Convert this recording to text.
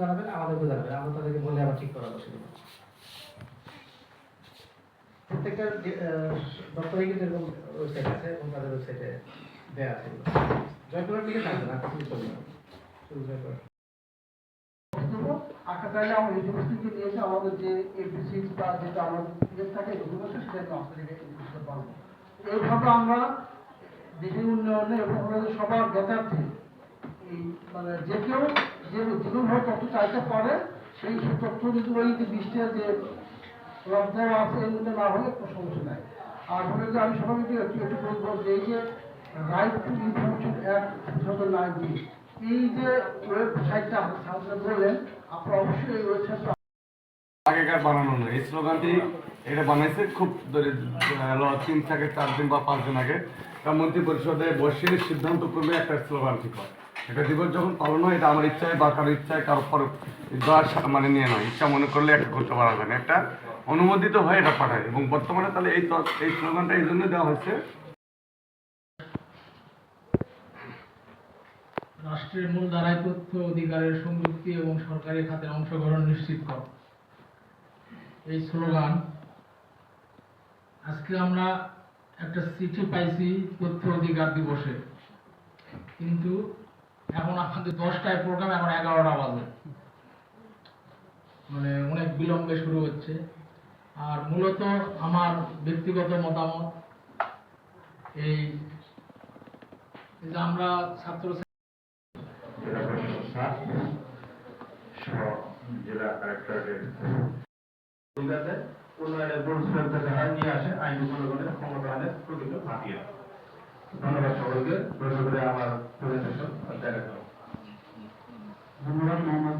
জানাবেন, আমাদেরকে জানাবেন, আমরা তাদেরকে বলে আবার ঠিক করার বসে দেবো। প্রত্যেকটা দপ্তরে কিন্তু এরকম ওয়েবসাইট আছে এবং তাদের ওয়েবসাইটে দেওয়া আছে। জয়পুরের দিকে থাকবে না, কিছু চলবে না, শুধু জয়পুর। আঁকা চাইলে আমার ইউনিভার্সিটিকে নিয়েছে আমাদের যে এপিসি বা যেটা আমাদের থাকে ইউনিভার্সিটি সেটা আমরা থেকে বুঝতে পারবো। এইভাবে আমরা দেশের উন্নয়নে এবং সবার জ্ঞাতার্থে এই মানে যে কেউ যেভাবে তথ্য চাইতে পারে সেই তথ্য যদি ওই যে বৃষ্টির যে লকডাউন আছে এর মধ্যে না হলে কোনো সমস্যা নাই। আর হলে যে আমি সবাইকে একটু বলবো যে এই যে রাইট টু ইনফরমেশন অ্যাক্ট 2019 এই যে ওয়েবসাইটটা আপনারা বললেন, আপনারা অবশ্যই এই ওয়েবসাইটটা আগেকার বানানো নয়। এই স্লোগানটি এটা বানাইছে খুব 3 থেকে 4 দিন বা 5 দিন আগে মন্ত্রী পরিষদে বসে সিদ্ধান্ত করবে একটা স্লোগান ঠিক হয়। এটা দিবস যখন পালন হয়, এটা আমার ইচ্ছায় বা কারোর ইচ্ছায় কারোর পর মানে নিয়ে নয়, ইচ্ছা মনে করলে একটা করতে পারা যায় না, একটা অনুমোদিত হয় এটা পাঠায়। এবং বর্তমানে তাহলে এই স্লোগানটা এই জন্য দেওয়া হয়েছে, রাষ্ট্রের মূল ধারায় তথ্য অধিকারের সংযুক্তি এবং সরকারি খাতের অংশগ্রহণ নিশ্চিত কর। এই স্লোগান আজকে আমরা একটা চিঠি পাইছি তথ্য অধিকার দিবসে, কিন্তু এখন আমাদের 10টায় প্রোগ্রাম, এখন 11টা বাজে, মানে অনেক বিলম্বে শুরু হচ্ছে। আর মূলত আমার ব্যক্তিগত মতামত এই যে আমরা ছাত্র জেলা কালেক্টরের উন্নয়নের পরিষ্কারতা নিয়ে আসে আইন জনগণের ক্ষমতায়নের প্রকৃত হাতিয়ার। ধন্যবাদ সকলকে। আমার প্রেজেন্টেশন দেখা। ধন্যবাদ মোহাম্মদ